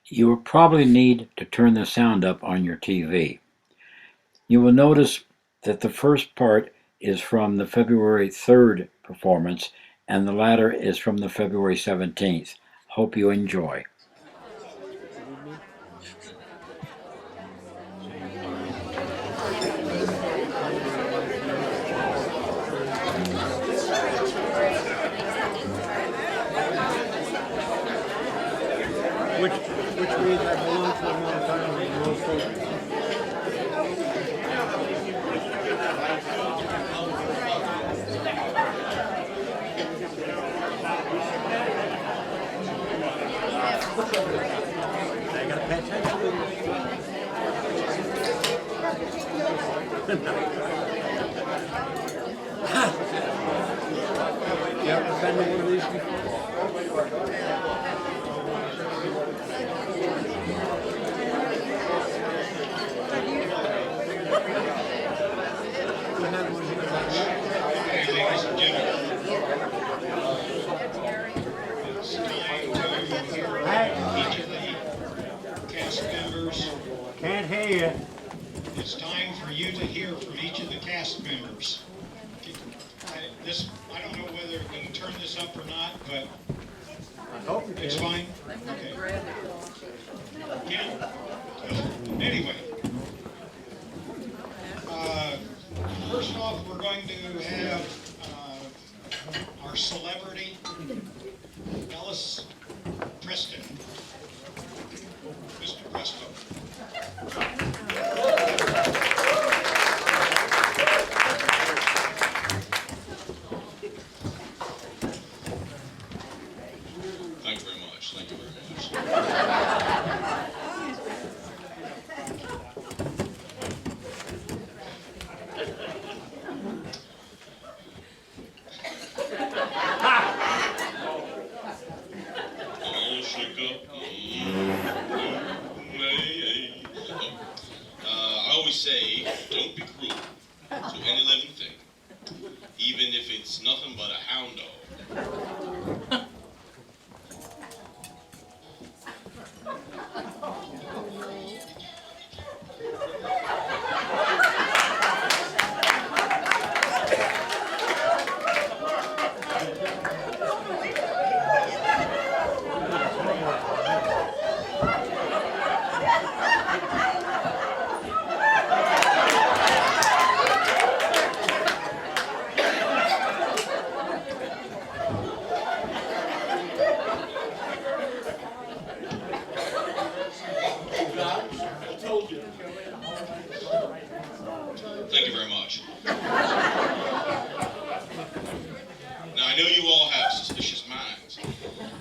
You will probably need to turn the sound up on your TV. You will notice that the first part is from the February 3rd performance and the latter is from the February 17th. Hope you enjoy. Which reads I belong to a long time and no focus. I gotta pay attention. You ever been to one of these before? Ladies and gentlemen, it's time to hear each of the cast members. Can't hear you. It's time for you to hear from each of the cast members. I don't know whether we can turn this up or not, but I hope you it's can. fine. Okay. Yeah. Anyway, first off, we're going to have our celebrity, Ellis Preston. Mr. Preston. Thank you very much. Thank you very much. Oh, shake up. I always say, don't be cruel to any living thing, even if it's nothing but a hound dog. Thank you very much. Now, I know you all have suspicious minds,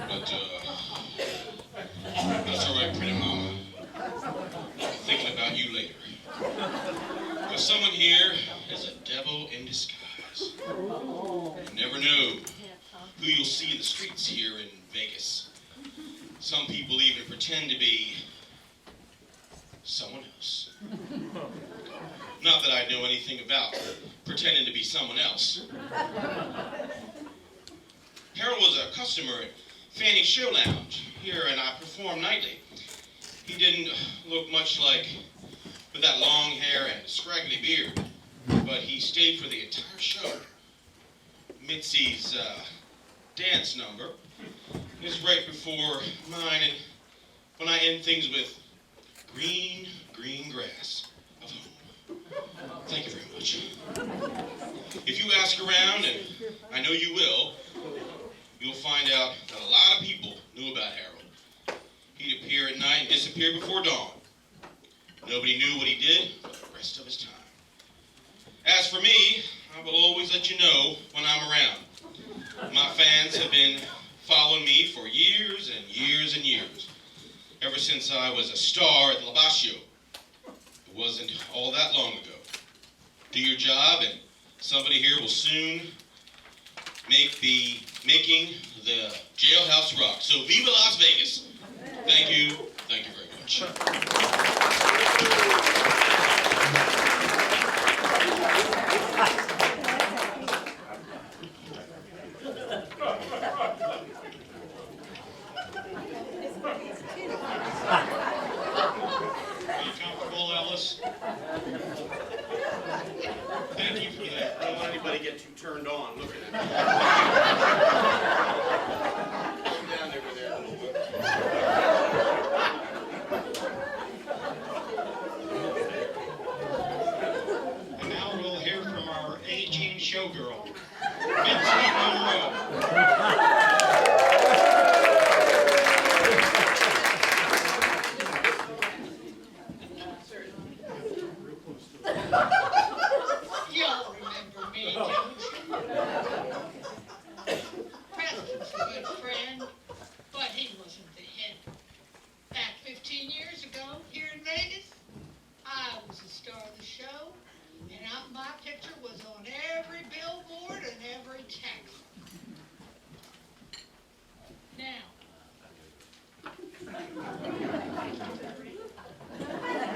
but that's all right, pretty mama. I'll be thinking about you later. Because someone here is a devil in disguise. You never know who you'll see in the streets here in Vegas. Some people even pretend to be someone else. Not that I know anything about pretending to be someone else. Harold was a customer at Fanny's Show Lounge here, and I performed nightly. He didn't look much like with that long hair and scraggly beard, but he stayed for the entire show. Mitzi's dance number is right before mine, and when I end things with green, green grass of home. Thank you very much. If you ask around, and I know you will, you'll find out that a lot of people knew about Harold. He'd appear at night and disappear before dawn. Nobody knew what he did for the rest of his time. As for me, I will always let you know when I'm around. My fans have been following me for years and years and years. Ever since I was a star at Labascio. It wasn't all that long ago. Do your job, and somebody here will soon making the jailhouse rock. So viva Las Vegas. Thank you very much.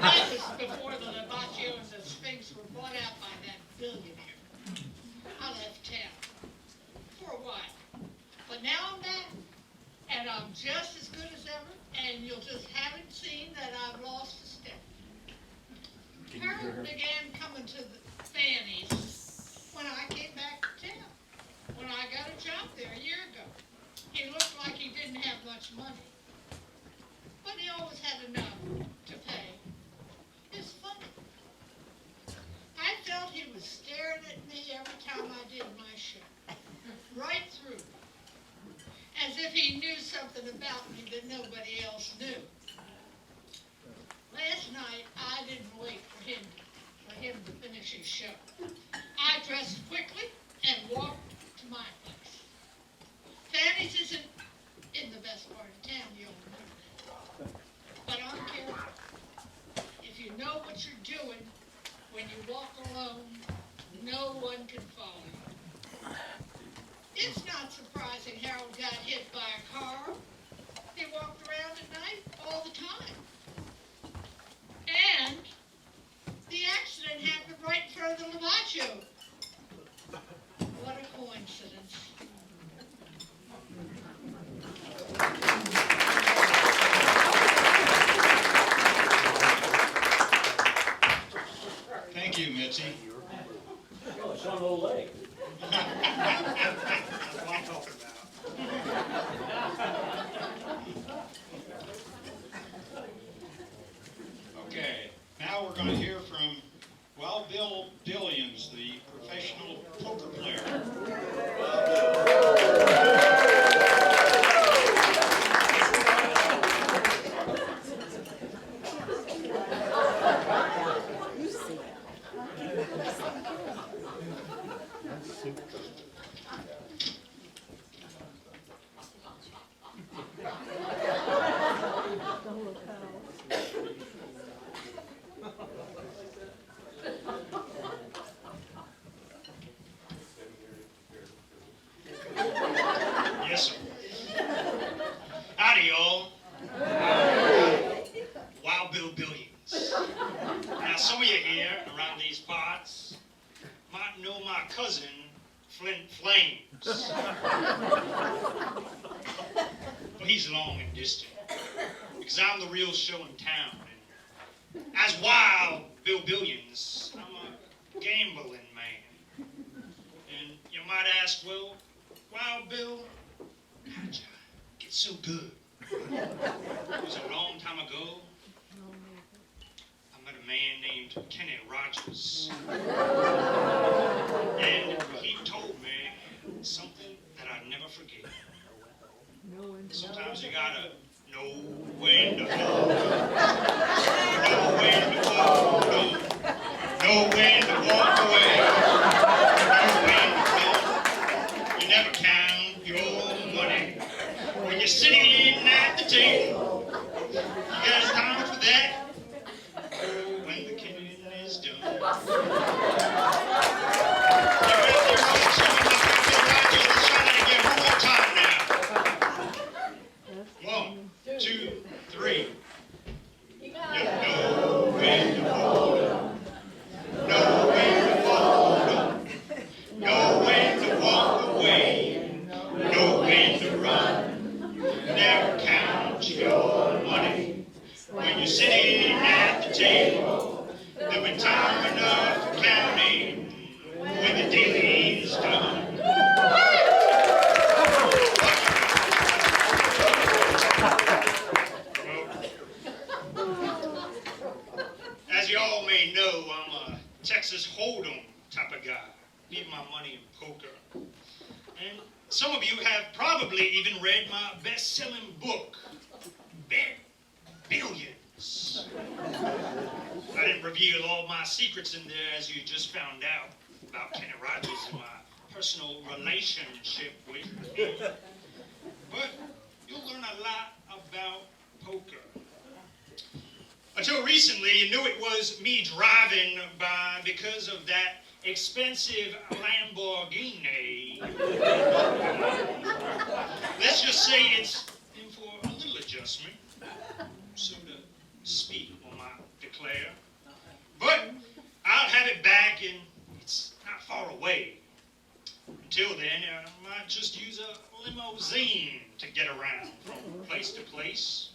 That was before the Lavaggio and the Sphinx were bought out by that billionaire. I left town for a while, but now I'm back, and I'm just as good as ever, and you'll just haven't seen that I've lost a step. Harold began coming to the Fanny's when I came back to town, when I got a job there a year ago. He looked like he didn't have much money, but he always had enough to pay. It's funny. I felt he was staring at me every time I did my show, right through, as if he knew something about me that nobody else knew. Last night, I didn't wait for him to finish his show. I dressed quickly and walked to my place. Fanny's isn't in the best part of town, you'll know that. But I'm careful. If you know what you're doing, when you walk alone, no one can follow you. It's not surprising Harold got hit by a car. He walked around at night all the time. And the accident happened right in front of the Lavaggio. What a coincidence. Thank you, Mitzi. Oh, it's on a little leg. That's what I'm talking about. Okay, now we're going to hear from Wild Bill Dillions, the professional poker player. Yes, sir. Howdy, y'all. Wild Bill Billions. Now, some of you here around these parts might know my cousin, Flint Flames. Well, he's long and distant, because I'm the real show in town. And as Wild Bill Billions, I'm a gambling man. And you might ask, well, Wild Bill, how did you get so good? It was a long time ago. I met a man named Kenny Rogers. And he told me something that I'd never forget. Sometimes you gotta know when to hold up, know when to hold up, know when to walk away, know when to run. You never count your money when you're sitting at the table. You got time for that when the killing is done. You're out there on showing my friend Roger. Let's try that again one more time now. 1, 2, 3. You know when to hold up, know when to hold up, know when to walk away, know when to run. Never count your money when you're sitting at the table. There'll be time enough for counting when the dealing's done. As you all may know, I'm a Texas Hold'em type of guy. Leave my money in poker. And some of you have probably even read my best-selling book, Bet Billions. I didn't reveal all my secrets in there, as you just found out, about Kenny Rogers and my personal relationship with him. But you'll learn a lot about poker. Until recently, you knew it was me driving by because of that expensive Lamborghini. Let's just say it's in for a little adjustment. so to speak, on my declare. But I'll have it back, and it's not far away. Until then, I might just use a limousine to get around from place to place.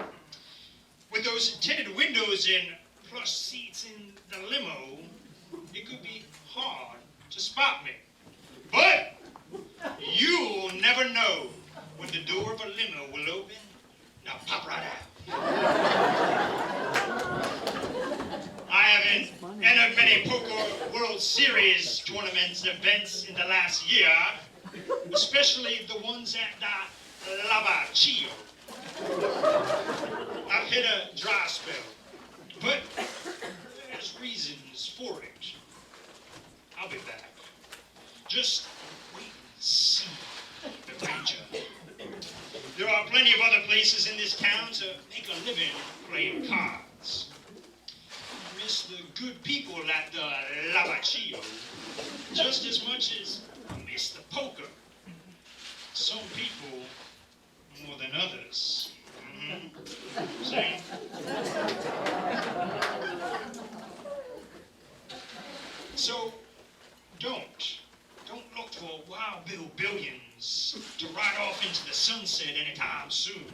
With those tinted windows and plush seats in the limo, it could be hard to spot me. But you'll never know when the door of a limo will open. Now pop right out. I haven't entered many poker World Series tournaments events in the last year, especially the ones at the Lavachio. I've hit a dry spell, but there's reasons for it. I'll be back. Just wait and see, the Ranger. There are plenty of other places in this town to make a living playing cards. I miss the good people at the Lavachio just as much as I miss the poker. Some people more than others. See? So, don't look for Wild Bill Billions to ride off into the sunset anytime soon.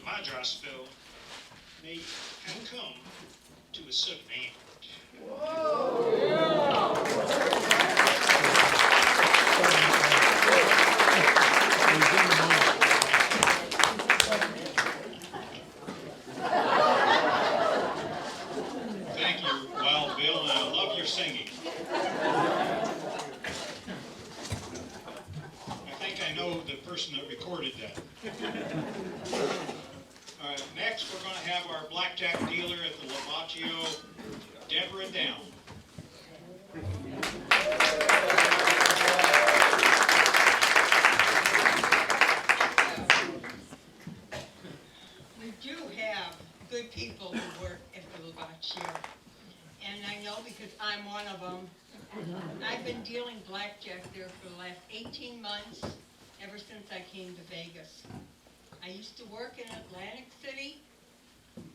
My dry spell may have come to a certain end. Thank you, Wild Bill, and I love your singing. I think I know the person that recorded that. All right, next we're going to have our blackjack dealer at the Lavacchio, Deborah Down. We do have good people who work at the Lavacchio, and I know because I'm one of them. I've been dealing blackjack there for the last 18 months, ever since I came to Vegas. I used to work in Atlantic City,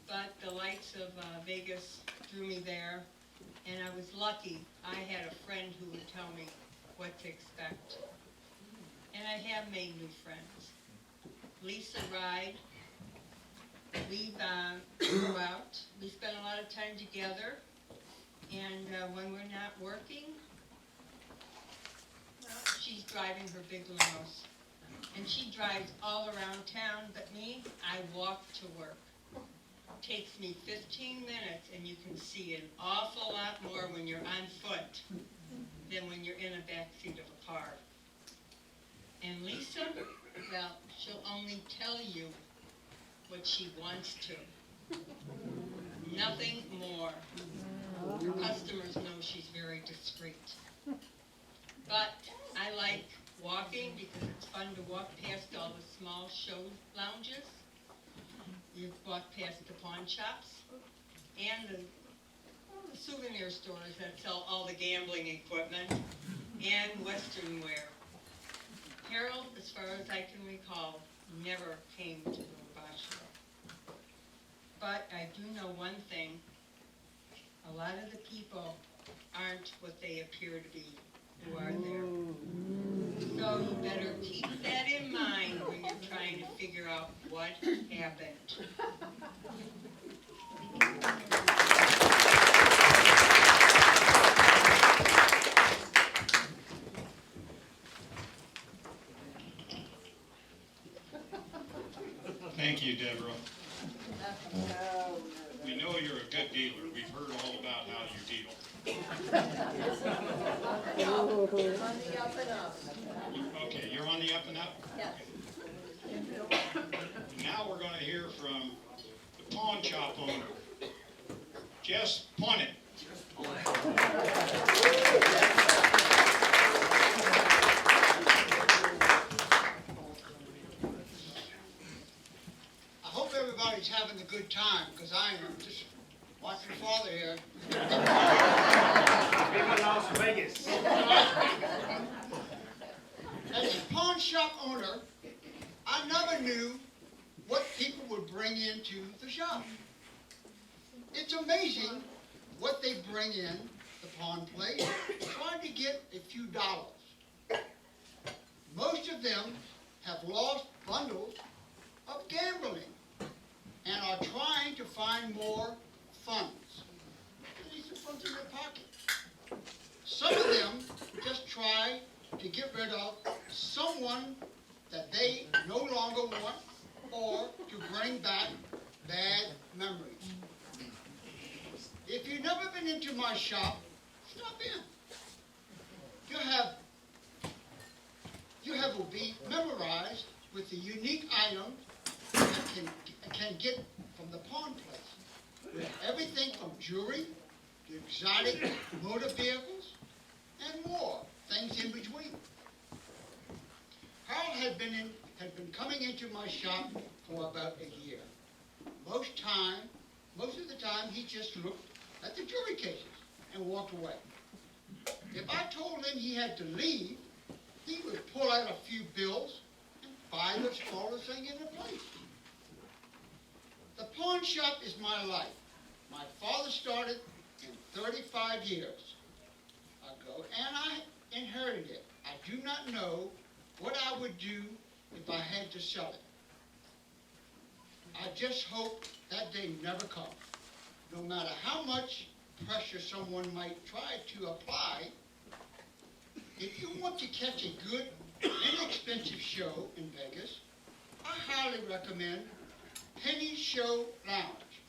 but the lights of Vegas drew me there, and I was lucky. I had a friend who would tell me what to expect. And I have made new friends. Lisa Ride. We go out, we spend a lot of time together, and when we're not working, well, she's driving her big limos. And she drives all around town, but me, I walk to work. It takes me 15 minutes, and you can see an awful lot more when you're on foot than when you're in a backseat of a car. And Lisa, well, she'll only tell you what she wants to. Nothing more. Her customers know she's very discreet. But I like walking because it's fun to walk past all the small show lounges. You walk past the pawn shops and the souvenir stores that sell all the gambling equipment and Western wear. Harold, as far as I can recall, never came to the Lavacchio. But I do know one thing. A lot of the people aren't what they appear to be who are there. So you better keep that in mind when you're trying to figure out what happened. Thank you, Deborah. We know you're a good dealer. We've heard all about how you deal. Okay, you're on the up and up? Yes. Now we're going to hear from the pawn shop owner. Just pawn it. I hope everybody's having a good time, because I am just watching father here. Viva Las Vegas. As a pawn shop owner, I never knew what people would bring into the shop. It's amazing what they bring in the pawn place, trying to get a few dollars. Most of them have lost bundles of gambling and are trying to find more funds. These are funds in their pocket. Some of them just try to get rid of someone that they no longer want or to bring back bad memories. If you've never been into my shop, stop in. You will be memorized with the unique items that can get from the pawn place. With everything from jewelry to exotic motor vehicles and more things in between. Harold had been coming into my shop for about a year. Most of the time, he just looked at the jewelry cases and walked away. If I told him he had to leave, he would pull out a few bills and buy the smallest thing in the place. The pawn shop is my life. My father started in 35 years ago, and I inherited it. I do not know what I would do if I had to sell it. I just hope that day never comes. No matter how much pressure someone might try to apply, if you want to catch a good, inexpensive show in Vegas, I highly recommend Penny's Show Lounge.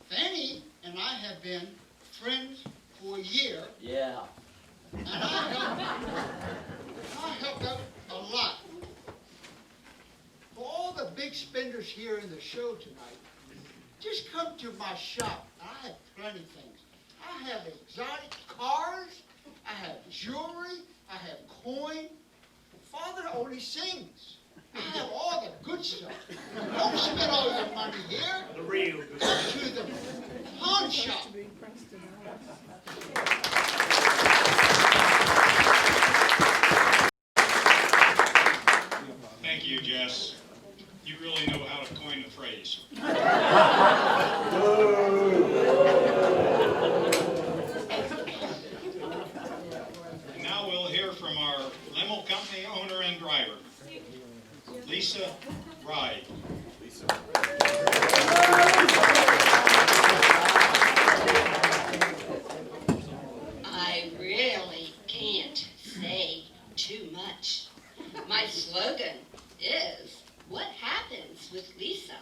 Fanny and I have been friends for a year. Yeah. And I helped out a lot. For all the big spenders here in the show tonight, just come to my shop. I have plenty of things. I have exotic cars. I have jewelry. I have coin. Father only sings. I have all the good stuff. Don't spend all your money here. The real good. Come to the pawn shop. Thank you, Jess. You really know how to coin the phrase. And now we'll hear from our limo company owner and driver, Lisa Ride. I really can't say too much. My slogan is, what happens with Lisa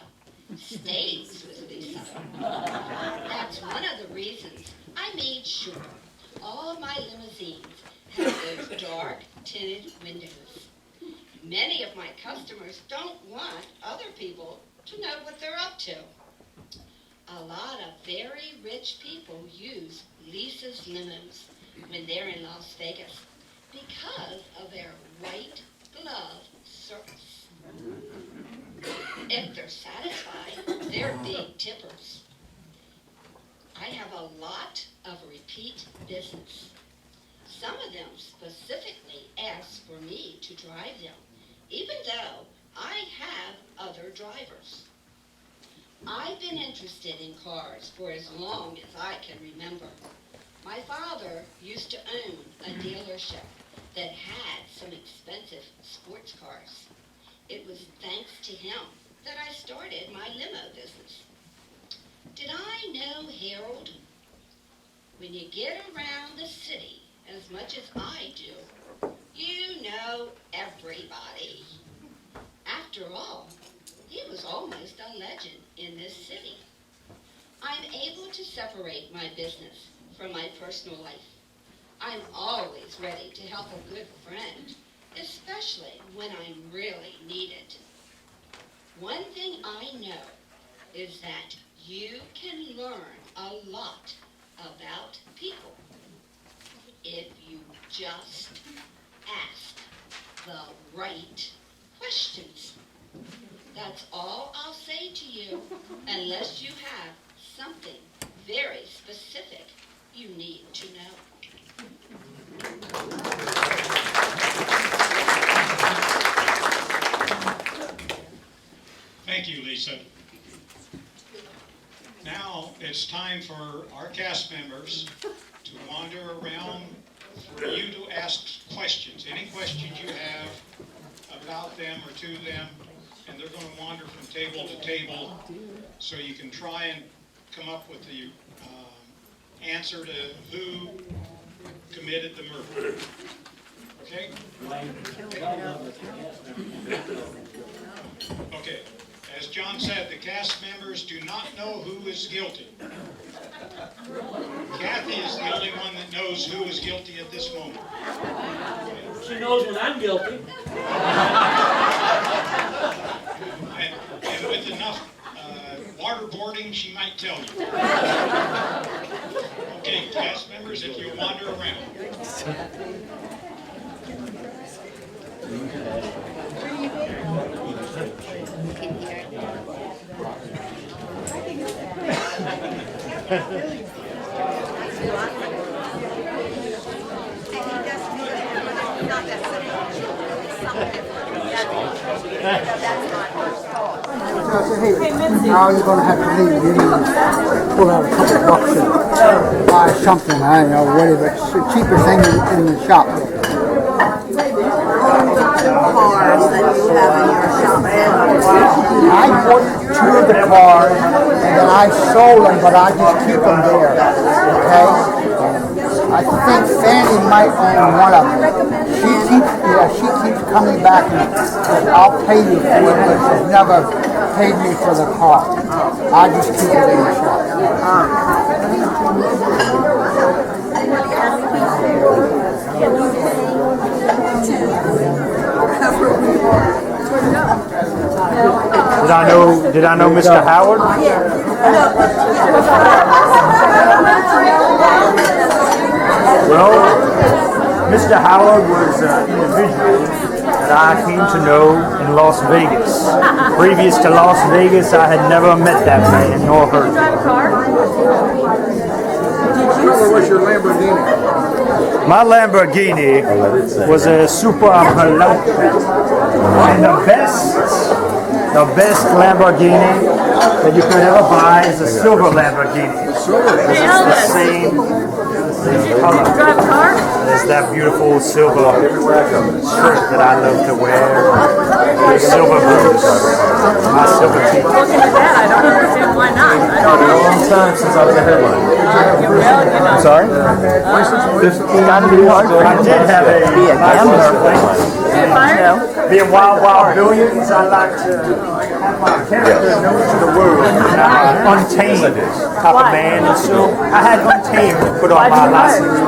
stays with Lisa. That's one of the reasons I made sure all my limousines have those dark tinted windows. Many of my customers don't want other people to know what they're up to. A lot of very rich people use Lisa's limos when they're in Las Vegas because of their white glove service. If they're satisfied, they're big tippers. I have a lot of repeat business. Some of them specifically ask for me to drive them, even though I have other drivers. I've been interested in cars for as long as I can remember. My father used to own a dealership that had some expensive sports cars. It was thanks to him that I started my limo business. Did I know Harold? When you get around the city as much as I do, you know everybody. After all, he was almost a legend in this city. I'm able to separate my business from my personal life. I'm always ready to help a good friend, especially when I'm really needed. One thing I know is that you can learn a lot about people if you just ask the right questions. That's all I'll say to you, unless you have something very specific you need to know. Thank you, Lisa. Now it's time for our cast members to wander around for you to ask questions. Any questions you have about them or to them, and they're going to wander from table to table so you can try and come up with the answer to who committed the murder. Okay? Okay. As John said, the cast members do not know who is guilty. Kathy is the only one that knows who is guilty at this moment. She knows when I'm guilty. And with enough waterboarding, she might tell you. Okay, cast members, if you wander around. Now you're going to have to leave. You need to pull out a couple bucks and buy something. I don't know, whatever. It's the cheapest thing in the shop. Cars that you have in your shop. I bought two of the cars and then I sold them, but I just keep them there. Okay? I think Fanny might own one of them. She keeps coming back and says, I'll pay you for it, but she's never paid me for the car. I just keep it in the shop. Did I know Mr. Howard? Well, Mr. Howard was an individual that I came to know in Las Vegas. Previous to Las Vegas, I had never met that man nor heard of him. What's your Lamborghini? My Lamborghini was a Super Veloce, and the best Lamborghini that you could ever buy is a silver Lamborghini. It's the same color as that beautiful silver shirt that I love to wear. The silver boots, my silver teeth. Looking at that, I don't understand why not. I don't know. A long time since I was a headline. I'm sorry? I did have a being Wild Billions, I like to have my character known to the world. And I'm Untamed type of man, and so I had Untamed put on my license.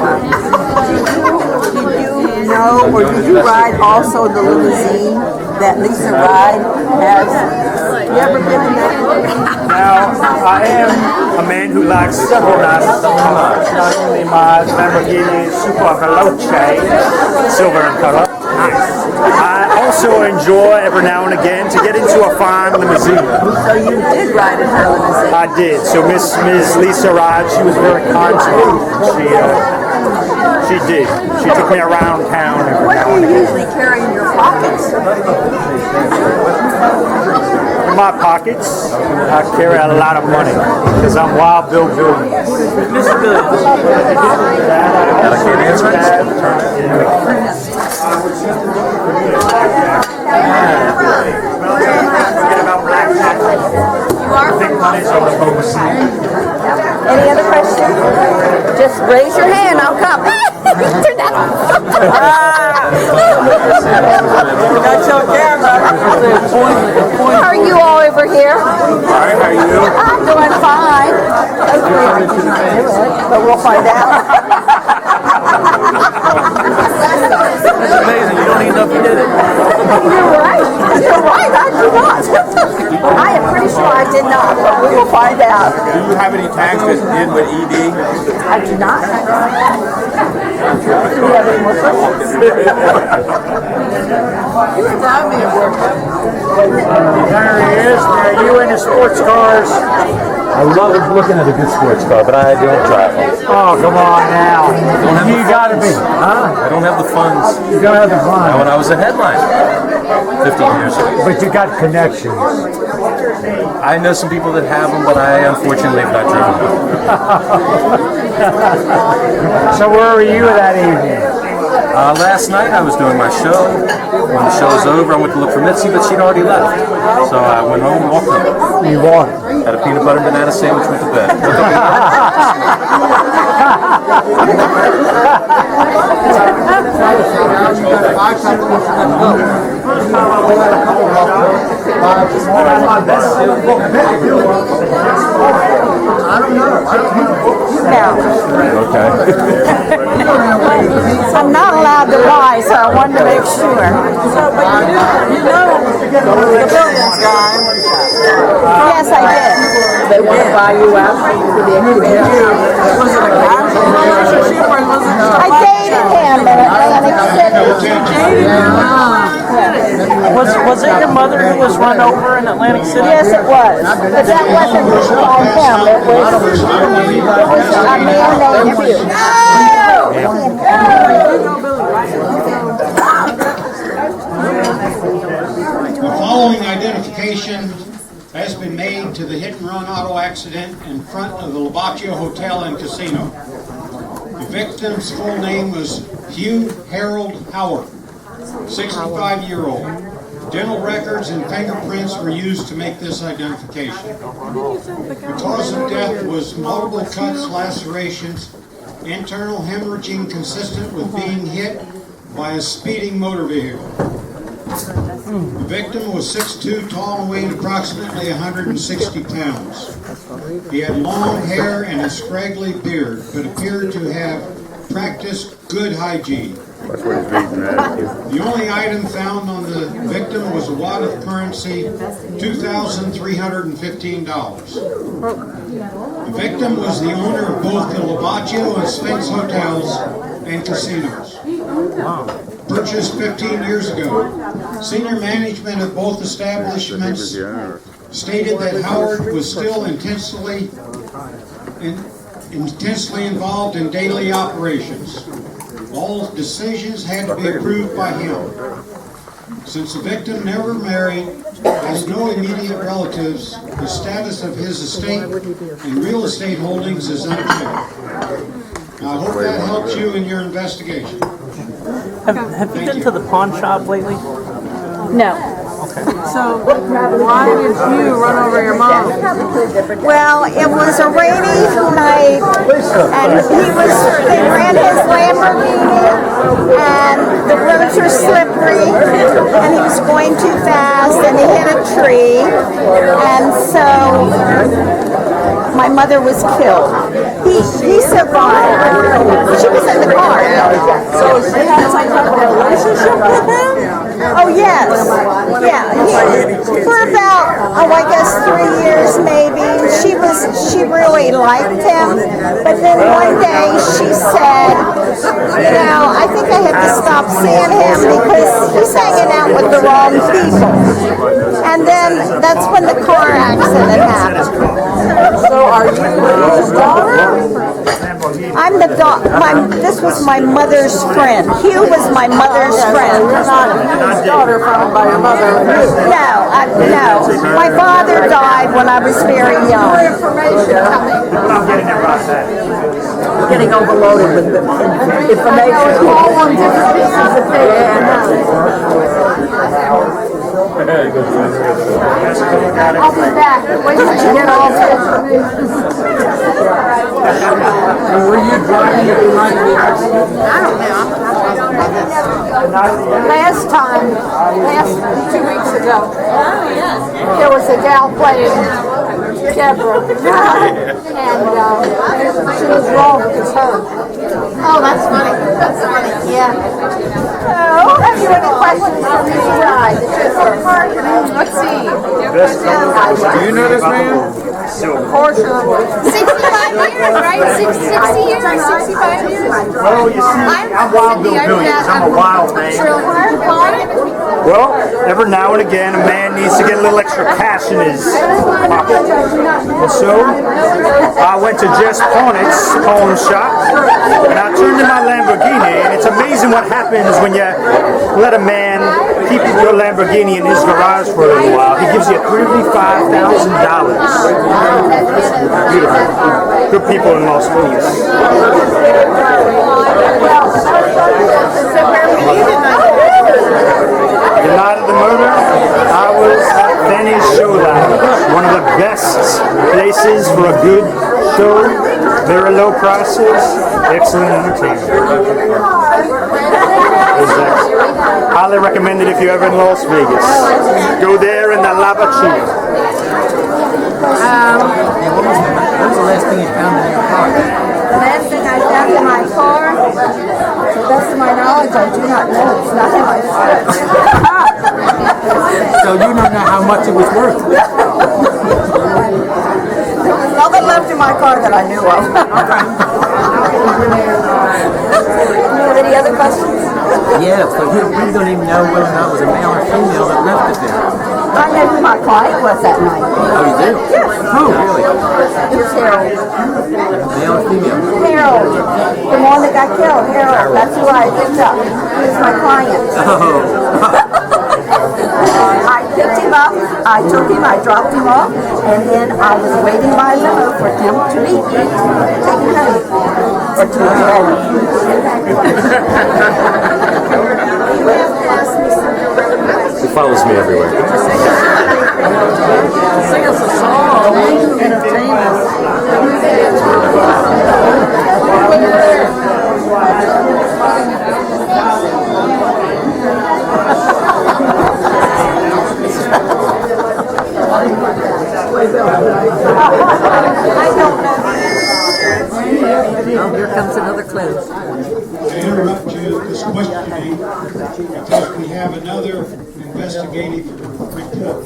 Did you know, or did you ride also the limousine that Lisa Ride has? You ever been in that? Now, I am a man who likes several nice cars. Not only my Lamborghini Super Veloce, silver in color. I also enjoy every now and again to get into a fine limousine. So you did ride in her limousine? I did. So Miss Lisa Ride, she was very kind to me. She did. She took me around town every What now do and you again. usually carry in your pockets? In my pockets, I carry a lot of money because I'm Wild Bill Billions. Mr. Billions. I can't answer that. You are Big money's on the boat. Any other questions? Just raise your hand, I'll come. Turn that on. Got your camera. How are you all over here? Hi, how are you? I'm doing fine. But we'll find out. It's amazing. You don't even know if you did it. You're right. You're right. I do not. I am pretty sure I did not, but we will find out. Do you have any tags that end with ED? I do not. Do we have any more questions? You remind me of work. There he is. Now you into sports cars. I love looking at a good sports car, but I don't drive them. Oh, come on now. You gotta be. I don't have the funds. You gotta have the fun. When I was a headliner. 15 years ago. But you got connections. I know some people that have them, but I unfortunately have not driven them. So where were you that evening? Last night I was doing my show. When the show was over, I went to look for Mitzi, but she'd already left. So I went home and walked home. You walked. Had a peanut butter and banana sandwich, went to bed. Okay. I'm not allowed to lie, so I wanted to make sure. So, but you know the Billions guy. Yes, I did. They want to buy you out for the exhibition. Was it a casual relationship or was it I dated him in Atlantic City. Was it your mother who was run over in Atlantic City? Yes, it was. But that wasn't by him. It was a man named Hugh. The following identification has been made to the hit-and-run auto accident in front of the Lobaccio Hotel and Casino. The victim's full name was Hugh Harold Howard, 65-year-old. Dental records and fingerprints were used to make this identification. The cause of death was multiple cuts, lacerations, internal hemorrhaging consistent with being hit by a speeding motor vehicle. The victim was 6'2", tall, and weighed approximately 160 pounds. He had long hair and a scraggly beard, but appeared to have practiced good hygiene. The only item found on the victim was a wad of currency, $2,315. The victim was the owner of both the Lobaccio and Sphinx hotels and casinos. Purchased 15 years ago. Senior management of both establishments stated that Howard was still intensely involved in daily operations. All decisions had to be approved by him. Since the victim never married, has no immediate relatives, the status of his estate and real estate holdings is unchecked. I hope that helps you in your investigation. Have you been to the pawn shop lately? No. So why did you run over your mom? Well, it was a rainy night, and they ran his Lamborghini, and the roads were slippery, and he was going too fast, and he hit a tree, and so my mother was killed. He survived. She was in the car. So she had some type of relationship with him? Oh, yes. Yeah. For about, I guess 3 years maybe. She really liked him. But then one day she said, I think I have to stop seeing him because he's hanging out with the wrong people. And then that's when the car accident happened. So are you his daughter? I'm the this was my mother's friend. Hugh was my mother's friend. You're not his daughter found by your mother. No. My father died when I was very young. Getting overloaded with information. All on different pieces of paper. I'll be back. Wait till you get all this. Were you driving at the night? I don't know. Last 2 weeks ago, there was a gal playing Deborah, and she was wrong with her. Oh, that's funny. Yeah. So, have you any questions for me? Let's see. Do you know this man? Portia. 65 years, right? 60 years, 65 years? Well, you see, I'm Wild Bill Billions. I'm a wild man. Well, every now and again, a man needs to get a little extra cash in his pocket. And so, I I went to Jess Pornick's pawn shop, and I turned in my Lamborghini, and it's amazing what happens when you let a man keep your Lamborghini in his garage for a little while. He gives you $35,000. Beautiful. Good people in Las Vegas. The night of the murder, I was at Fanny's Show Lounge, one of the best places for a good show, very low prices, excellent entertainment. Exactly. Highly recommend it if you're ever in Las Vegas. Go there in the Lavacino. What was the last thing you found in your car? The last thing I found in my car, to the best of my knowledge, I do not know. It's not in my car. So you don't know how much it was worth. There was nothing left in my car that I knew of. You have any other questions? Yeah, but we don't even know whether or not it was a male or female that left it there. I know who my client was that night. Oh, you do? Yes. Who? Really? It was Harold. Male or female? Harold. The one that got killed. Harold. That's who I picked up. He was my client. Oh. I picked him up, I took him, I dropped him off, and then I was waiting my limo for him to meet me, take him home, or to his home. He follows me everywhere. Sing us a song. Entertain us. Oh, here comes another clue. I interrupt you this questioning because we have another investigative report.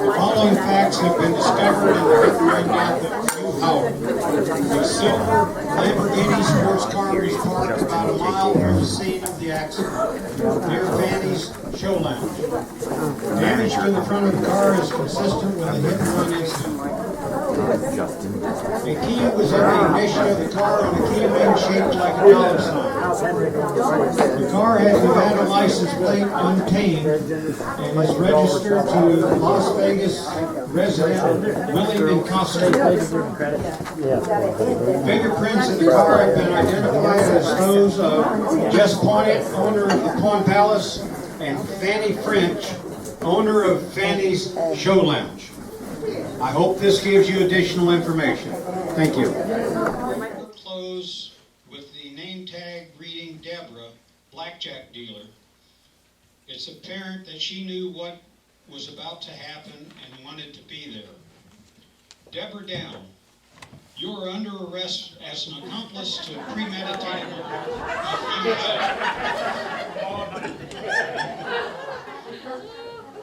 The following facts have been discovered in the veterinary death of Sue Howard. A silver Lamborghini sports car was parked about a mile from the scene of the accident, near Fanny's Show Lounge. Damage to the front of the car is consistent with a hit-and-run incident. A key was in the ignition of the car, and the key ring shaped like a dollar sign. The car has Nevada license plate untamed and is registered to Las Vegas resident William Costa. Fingerprints in the car have been identified as those of Jess Pornick, owner of the Pawn Palace, and Fanny French, owner of Fanny's Show Lounge. I hope this gives you additional information. Thank you. Close with the name tag reading Deborah, blackjack dealer. It's apparent that she knew what was about to happen and wanted to be there. Deborah Down, you are under arrest as an accomplice to premeditated murder.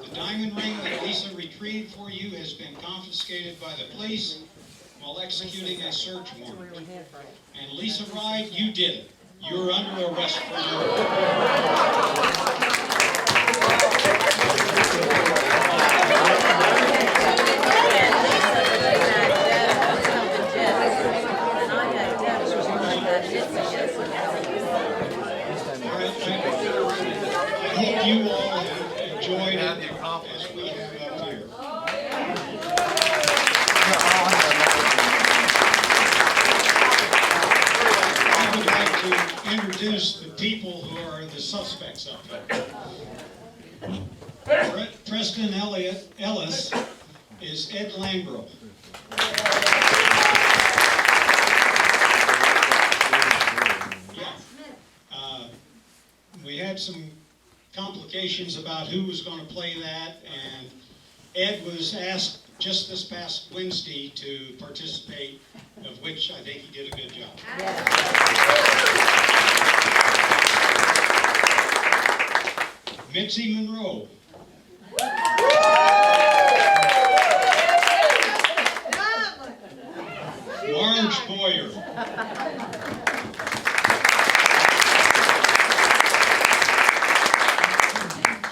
The diamond ring that Lisa retrieved for you has been confiscated by the police while executing a search warrant. And Lisa Ride, you did it. You're under arrest for murder. I hope you all have enjoyed it as we have up here. I would like to introduce the people who are the suspects up here. Preston Ellis is Ed Lambro. We had some complications about who was going to play that, and Ed was asked just this past Wednesday to participate, of which I think he did a good job. Mitzi Monroe. Marge Boyer.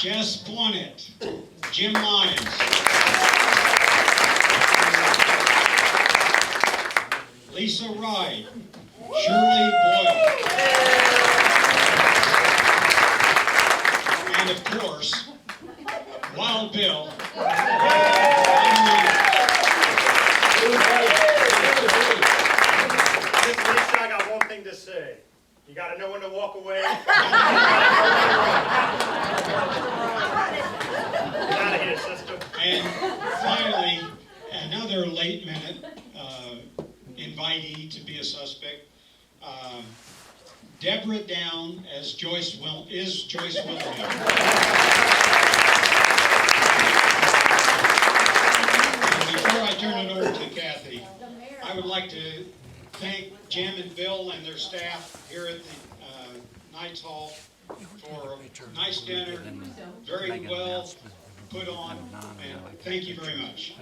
Jess Fournette, Jim Lyons, Lisa Ride, Shirley Boyle, and of course, Wild Bill. Lisa, I got one thing to say. You got to know when to walk away. Get out of here, sister. And finally, another late minute invitee to be a suspect, Deborah Down as Joyce Williams. And before I turn it over to Kathy, I would like to thank Jim and Bill and their staff here at the Knights Hall for a nice dinner, very well put on, and thank you very much.